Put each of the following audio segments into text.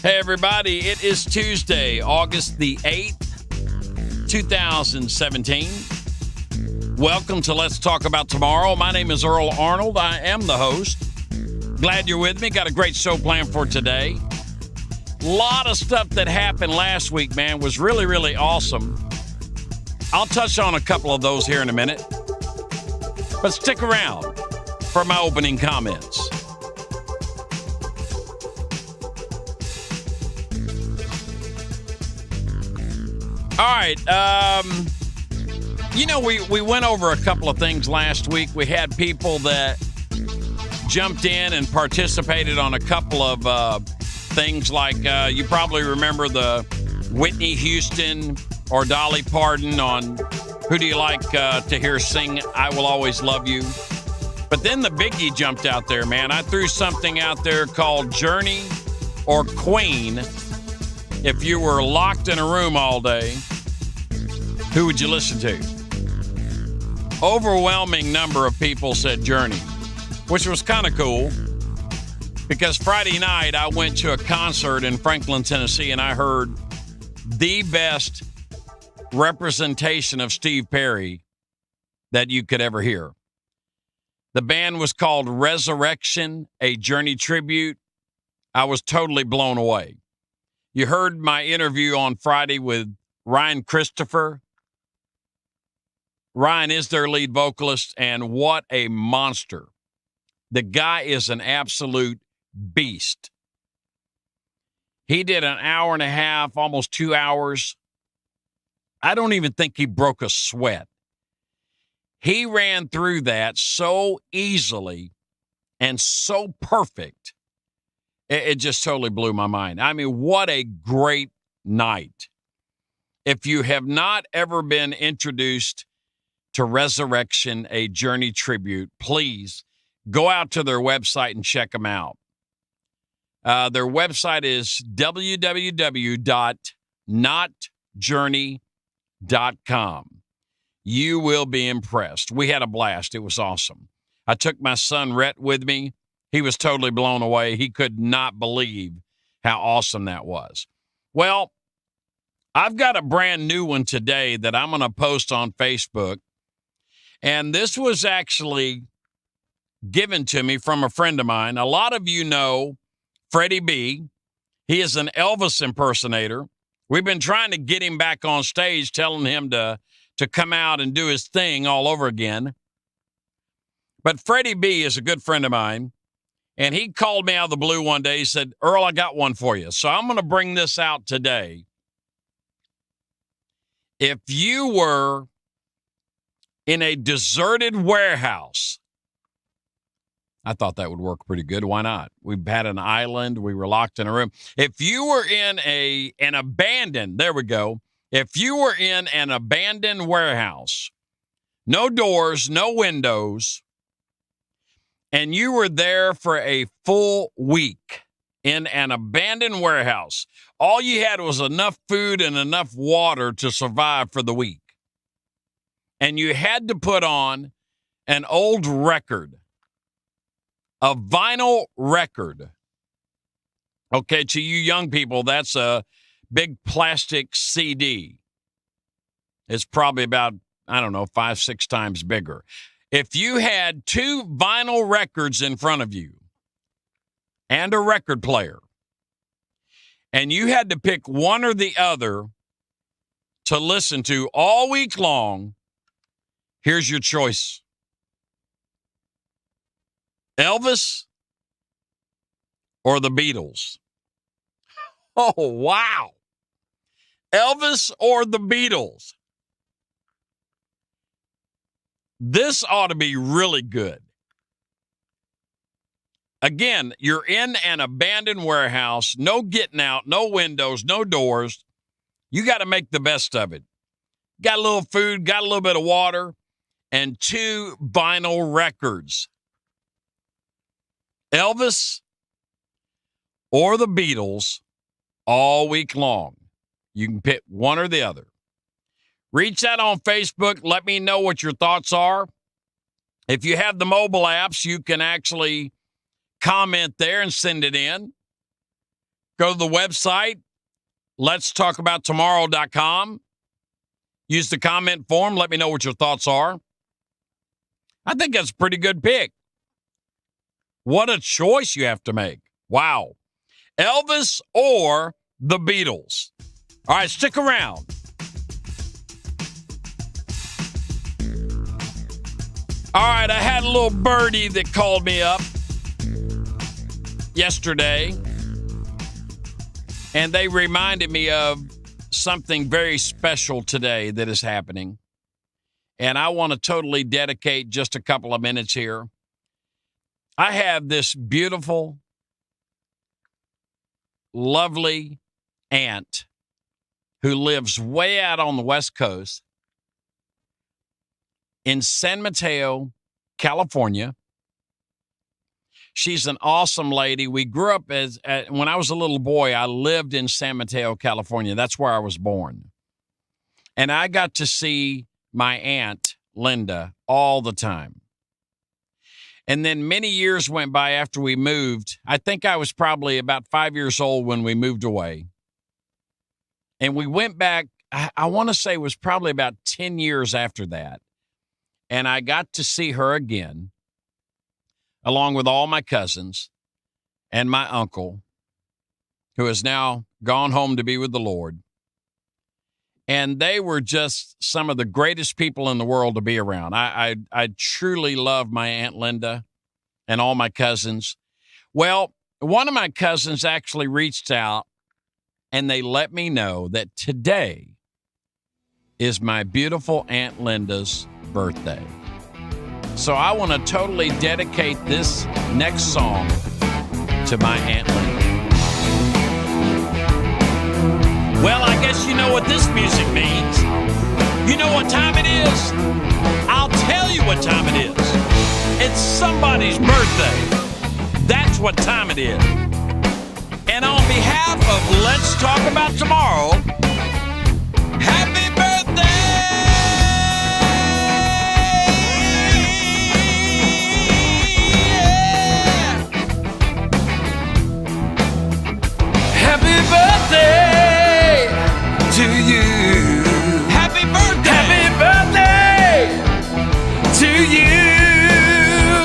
Hey, everybody. It is Tuesday, August the 8th, 2017. Welcome to Let's Talk About Tomorrow. My name is Earl Arnold. I am the host. Glad you're with me. Got a great show planned for today. A lot of stuff that happened last week, man, was really, really awesome. I'll touch on a couple of those here in a minute. But stick around for my opening comments. All right. We went over a couple of things last week. We had people that jumped in and participated on a couple of things like you probably remember the Whitney Houston or Dolly Parton on Who Do You Like to Hear Sing I Will Always Love You. But then the biggie jumped out there, man. I threw something out there called Journey or Queen. If you were locked in a room all day, who would you listen to? Overwhelming number of people said Journey, which was kind of cool because Friday night I went to a concert in Franklin, Tennessee, and I heard the best representation of Steve Perry that you could ever hear. The band was called Resurrection, a Journey tribute. I was totally blown away. You heard my interview on Friday with Ryan Christopher. Ryan is their lead vocalist, and what a monster. The guy is an absolute beast. He did an hour and a half, almost 2 hours. I don't even think he broke a sweat. He ran through that so easily and so perfect. It just totally blew my mind. I mean, what a great night. If you have not ever been introduced to Resurrection, a Journey tribute, please go out to their website and check them out. Their website is www.notjourney.com. You will be impressed. We had a blast. It was awesome. I took my son Rhett with me. He was totally blown away. He could not believe how awesome that was. Well, I've got a brand new one today that I'm going to post on Facebook. And this was actually given to me from a friend of mine. A lot of you know Freddie B. He is an Elvis impersonator. We've been trying to get him back on stage, telling him to come out and do his thing all over again. But Freddie B. is a good friend of mine. And he called me out of the blue one day. He said, Earl, I got one for you. So I'm going to bring this out today. If you were in a deserted warehouse, I thought that would work pretty good. Why not? We had an island. We were locked in a room. If you were in an abandoned, there we go. If you were in an abandoned warehouse, no doors, no windows, and you were there for a full week in an abandoned warehouse, all you had was enough food and enough water to survive for the week. And you had to put on an old record, a vinyl record. Okay, to you young people, that's a big plastic CD. It's probably about, 5-6 times bigger. If you had 2 vinyl records in front of you and a record player, and you had to pick one or the other to listen to all week long, here's your choice. Elvis or the Beatles? Oh, wow. Elvis or the Beatles? This ought to be really good. Again, you're in an abandoned warehouse, no getting out, no windows, no doors. You got to make the best of it. Got a little food, got a little bit of water, and 2 vinyl records. Elvis or the Beatles all week long. You can pick one or the other. Reach out on Facebook. Let me know what your thoughts are. If you have the mobile apps, you can actually comment there and send it in. Go to the website, letstalkabouttomorrow.com. Use the comment form. Let me know what your thoughts are. I think that's a pretty good pick. What a choice you have to make. Wow. Elvis or the Beatles? All right, stick around. All right, I had a little birdie that called me up yesterday, and they reminded me of something very special today that is happening. And I want to totally dedicate just a couple of minutes here. I have this beautiful, lovely aunt who lives way out on the West Coast in San Mateo, California. She's an awesome lady. We grew up when I was a little boy, I lived in San Mateo, California. That's where I was born. And I got to see my aunt, Linda, all the time. And then many years went by after we moved. I think I was probably about 5 years old when we moved away. And we went back, I want to say it was probably about 10 years after that. And I got to see her again, along with all my cousins and my uncle, who has now gone home to be with the Lord. And they were just some of the greatest people in the world to be around. I truly love my Aunt Linda and all my cousins. Well, one of my cousins actually reached out, and they let me know that today is my beautiful Aunt Linda's birthday. So I want to totally dedicate this next song to my Aunt Linda. Well, I guess you know what this music means. You know what time it is? I'll tell you what time it is. It's somebody's birthday. That's what time it is. And on behalf of Let's Talk About Tomorrow, happy birthday! Happy birthday! To you. Happy birthday. Happy birthday to you.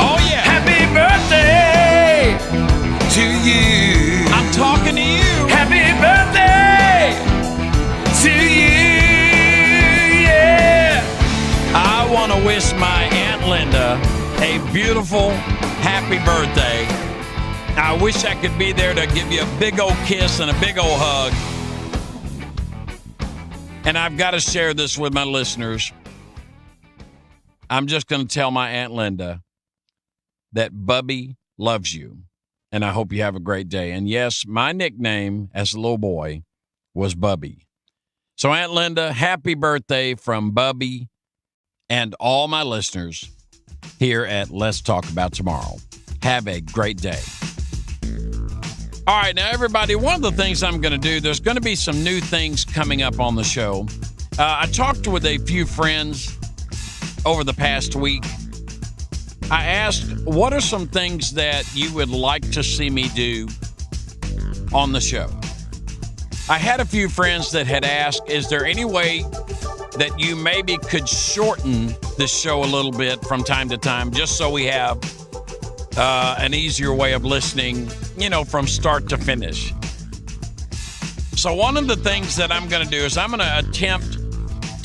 Oh, yeah. Happy birthday to you. I'm talking to you. Happy birthday to you. Yeah. I want to wish my Aunt Linda a beautiful, happy birthday. I wish I could be there to give you a big old kiss and a big old hug. And I've got to share this with my listeners. I'm just going to tell my Aunt Linda that Bubby loves you. And I hope you have a great day. And yes, my nickname as a little boy was Bubby. So Aunt Linda, happy birthday from Bubby and all my listeners here at Let's Talk About Tomorrow. Have a great day. All right, now, everybody, one of the things I'm going to do, there's going to be some new things coming up on the show. I talked with a few friends over the past week. I asked, what are some things that you would like to see me do on the show? I had a few friends that had asked, is there any way that you maybe could shorten the show a little bit from time to time, just so we have an easier way of listening, from start to finish. So one of the things that I'm going to do is I'm going to attempt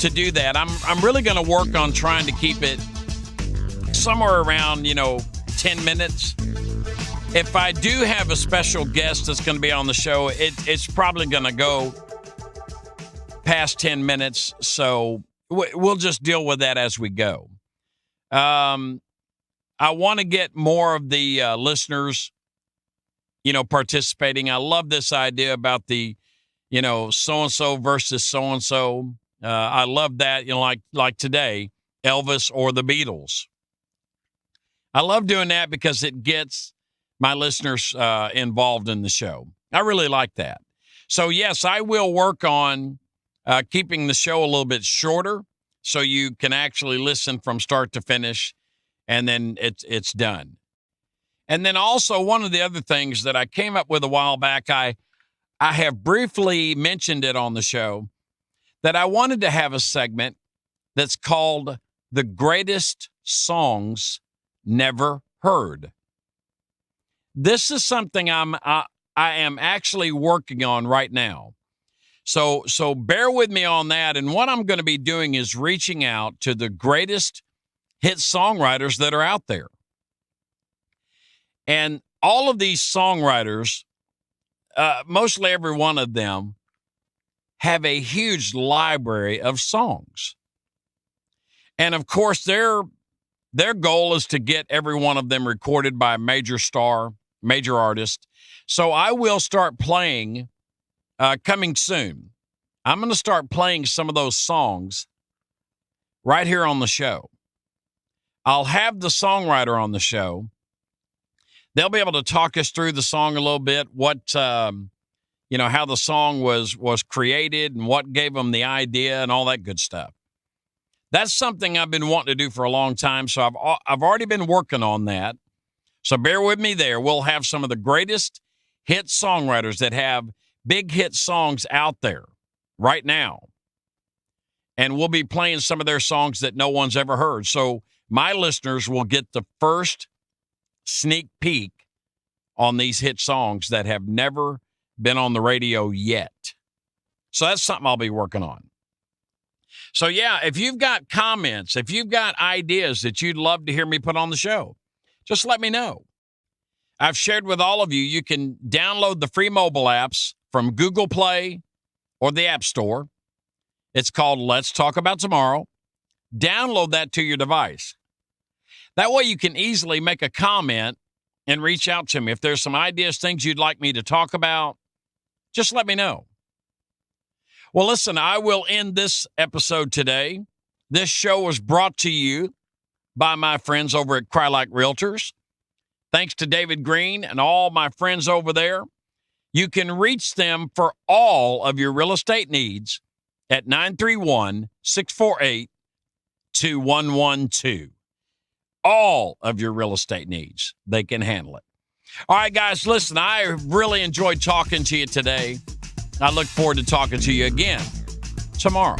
to do that. I'm really going to work on trying to keep it somewhere around, 10 minutes. If I do have a special guest that's going to be on the show, it's probably going to go past 10 minutes. So we'll just deal with that as we go. I want to get more of the listeners, participating. I love this idea about the, so-and-so versus so-and-so. I love that, like today, Elvis or the Beatles. I love doing that because it gets my listeners involved in the show. I really like that. So, yes, I will work on keeping the show a little bit shorter so you can actually listen from start to finish. And then it's done. And then also one of the other things that I came up with a while back, I I have briefly mentioned it on the show that I wanted to have a segment that's called The Greatest Songs Never Heard. This is something I am actually working on right now. So bear with me on that. And what I'm going to be doing is reaching out to the greatest hit songwriters that are out there. And all of these songwriters, mostly every one of them, have a huge library of songs. And of course, their goal is to get every one of them recorded by a major star, major artist. So I will start playing coming soon. I'm going to start playing some of those songs right here on the show. I'll have the songwriter on the show. They'll be able to talk us through the song a little bit, what, how the song was created and what gave them the idea and all that good stuff. That's something I've been wanting to do for a long time, so I've already been working on that. So bear with me there. We'll have some of the greatest hit songwriters that have big hit songs out there right now. And we'll be playing some of their songs that no one's ever heard. So my listeners will get the first sneak peek on these hit songs that have never been on the radio yet. So that's something I'll be working on. So yeah, if you've got comments, if you've got ideas that you'd love to hear me put on the show, just let me know. I've shared with all of you, you can download the free mobile apps from Google Play or the App Store. It's called Let's Talk About Tomorrow. Download that to your device. That way you can easily make a comment and reach out to me. If there's some ideas, things you'd like me to talk about, just let me know. Well, listen, I will end this episode today. This show was brought to you by my friends over at Cry Like Realtors. Thanks to David Green and all my friends over there. You can reach them for all of your real estate needs at 931-648-2112. All of your real estate needs, they can handle it. All right, guys, listen, I really enjoyed talking to you today. I look forward to talking to you again tomorrow.